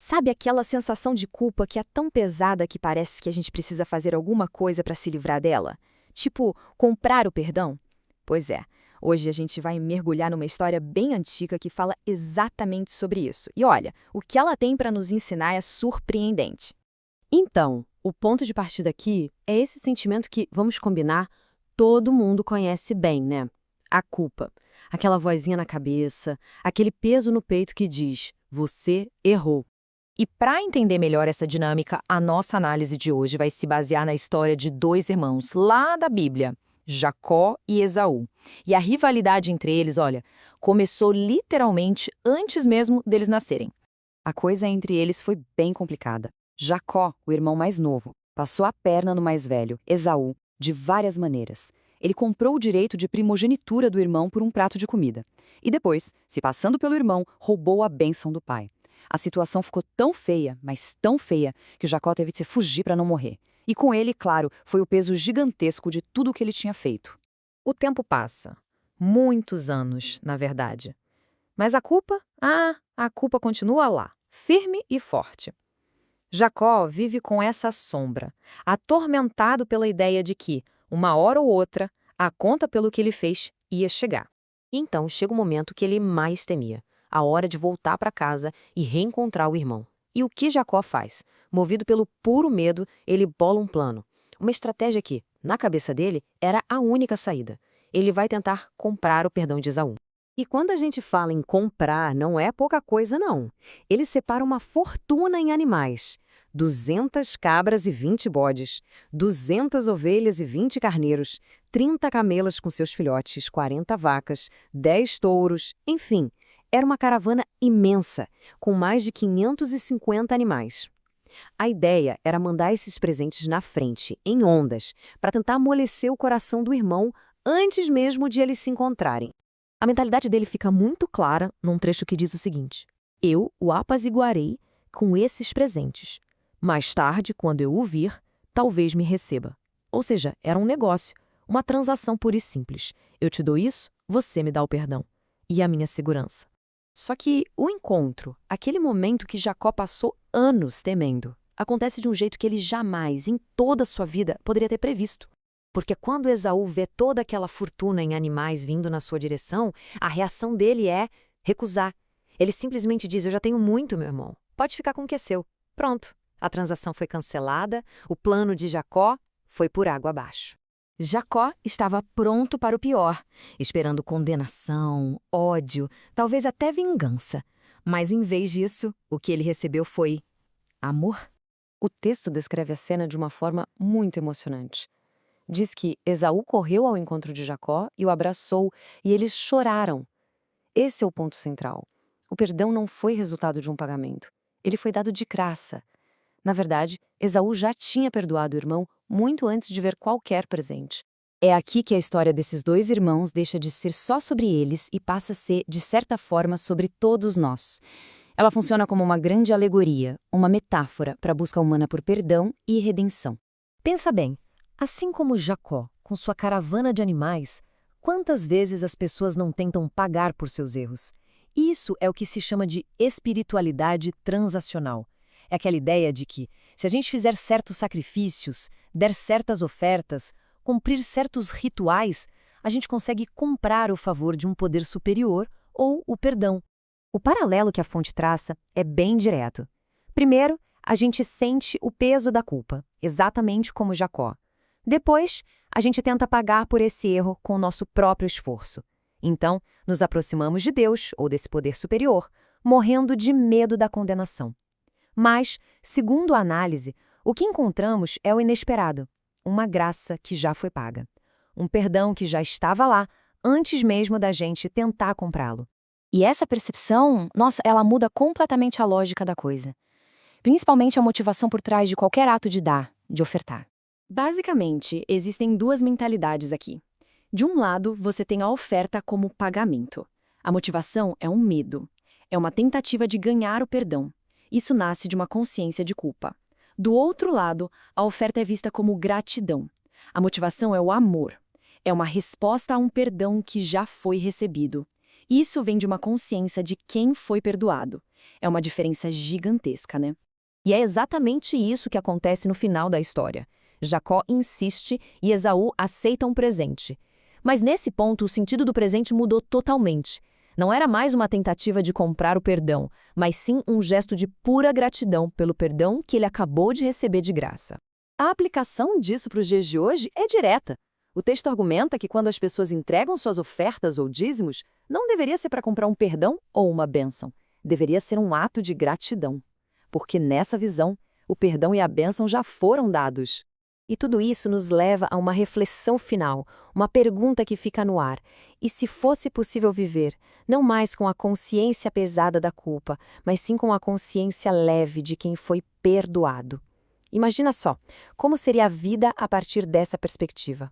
Sabe aquela sensação de culpa que é tão pesada que parece que a gente precisa fazer alguma coisa para se livrar dela? Tipo, comprar o perdão? Pois é, hoje a gente vai mergulhar numa história bem antiga que fala exatamente sobre isso. E olha, o que ela tem para nos ensinar é surpreendente. Então, o ponto de partida aqui é esse sentimento que, vamos combinar, todo mundo conhece bem, né? A culpa. Aquela vozinha na cabeça, aquele peso no peito que diz: você errou. E para entender melhor essa dinâmica, a nossa análise de hoje vai se basear na história de dois irmãos lá da Bíblia, Jacó e Esaú. E a rivalidade entre eles, olha, começou literalmente antes mesmo deles nascerem. A coisa entre eles foi bem complicada. Jacó, o irmão mais novo, passou a perna no mais velho, Esaú, de várias maneiras. Ele comprou o direito de primogenitura do irmão por um prato de comida. E depois, se passando pelo irmão, roubou a bênção do pai. A situação ficou tão feia, mas tão feia, que Jacó teve de se fugir para não morrer. E com ele, claro, foi o peso gigantesco de tudo o que ele tinha feito. O tempo passa. Muitos anos, na verdade. Mas a culpa? A culpa continua lá, firme e forte. Jacó vive com essa sombra, atormentado pela ideia de que, uma hora ou outra, a conta pelo que ele fez ia chegar. Então chega o momento que ele mais temia, a hora de voltar para casa e reencontrar o irmão. E o que Jacó faz? Movido pelo puro medo, ele bola um plano. Uma estratégia que, na cabeça dele, era a única saída. Ele vai tentar comprar o perdão de Esaú. E quando a gente fala em comprar, não é pouca coisa, não. Ele separa uma fortuna em animais. 200 cabras e 20 bodes, 200 ovelhas e 20 carneiros, 30 camelas com seus filhotes, 40 vacas, 10 touros, enfim. Era uma caravana imensa, com mais de 550 animais. A ideia era mandar esses presentes na frente, em ondas, para tentar amolecer o coração do irmão antes mesmo de eles se encontrarem. A mentalidade dele fica muito clara num trecho que diz o seguinte: eu o apaziguarei com esses presentes. Mais tarde, quando eu o vir, talvez me receba. Ou seja, era um negócio, uma transação pura e simples. Eu te dou isso, você me dá o perdão. E a minha segurança. Só que o encontro, aquele momento que Jacó passou anos temendo, acontece de um jeito que ele jamais, em toda a sua vida, poderia ter previsto. Porque quando Esaú vê toda aquela fortuna em animais vindo na sua direção, a reação dele é recusar. Ele simplesmente diz: eu já tenho muito, meu irmão. Pode ficar com o que é seu. Pronto. A transação foi cancelada, o plano de Jacó foi por água abaixo. Jacó estava pronto para o pior, esperando condenação, ódio, talvez até vingança. Mas, em vez disso, o que ele recebeu foi amor. O texto descreve a cena de uma forma muito emocionante. Diz que Esaú correu ao encontro de Jacó e o abraçou, e eles choraram. Esse é o ponto central. O perdão não foi resultado de um pagamento. Ele foi dado de graça. Na verdade, Esaú já tinha perdoado o irmão muito antes de ver qualquer presente. É aqui que a história desses dois irmãos deixa de ser só sobre eles e passa a ser, de certa forma, sobre todos nós. Ela funciona como uma grande alegoria, uma metáfora para a busca humana por perdão e redenção. Pensa bem, assim como Jacó, com sua caravana de animais, quantas vezes as pessoas não tentam pagar por seus erros? Isso é o que se chama de espiritualidade transacional. É aquela ideia de que, se a gente fizer certos sacrifícios, der certas ofertas, cumprir certos rituais, a gente consegue comprar o favor de um poder superior ou o perdão. O paralelo que a fonte traça é bem direto. Primeiro, a gente sente o peso da culpa, exatamente como Jacó. Depois, a gente tenta pagar por esse erro com o nosso próprio esforço. Então, nos aproximamos de Deus ou desse poder superior, morrendo de medo da condenação. Mas, segundo a análise, o que encontramos é o inesperado, uma graça que já foi paga. Um perdão que já estava lá antes mesmo da gente tentar comprá-lo. E essa percepção, nossa, ela muda completamente a lógica da coisa. Principalmente a motivação por trás de qualquer ato de dar, de ofertar. Basicamente, existem duas mentalidades aqui. De um lado, você tem a oferta como pagamento. A motivação é um medo. É uma tentativa de ganhar o perdão. Isso nasce de uma consciência de culpa. Do outro lado, a oferta é vista como gratidão. A motivação é o amor. É uma resposta a um perdão que já foi recebido. Isso vem de uma consciência de quem foi perdoado. É uma diferença gigantesca, né? E é exatamente isso que acontece no final da história. Jacó insiste e Esaú aceita um presente. Mas nesse ponto, o sentido do presente mudou totalmente. Não era mais uma tentativa de comprar o perdão, mas sim um gesto de pura gratidão pelo perdão que ele acabou de receber de graça. A aplicação disso para os dias de hoje é direta. O texto argumenta que quando as pessoas entregam suas ofertas ou dízimos, não deveria ser para comprar um perdão ou uma bênção. Deveria ser um ato de gratidão. Porque nessa visão, o perdão e a bênção já foram dados. E tudo isso nos leva a uma reflexão final, uma pergunta que fica no ar. E se fosse possível viver, não mais com a consciência pesada da culpa, mas sim com a consciência leve de quem foi perdoado? Imagina só, como seria a vida a partir dessa perspectiva?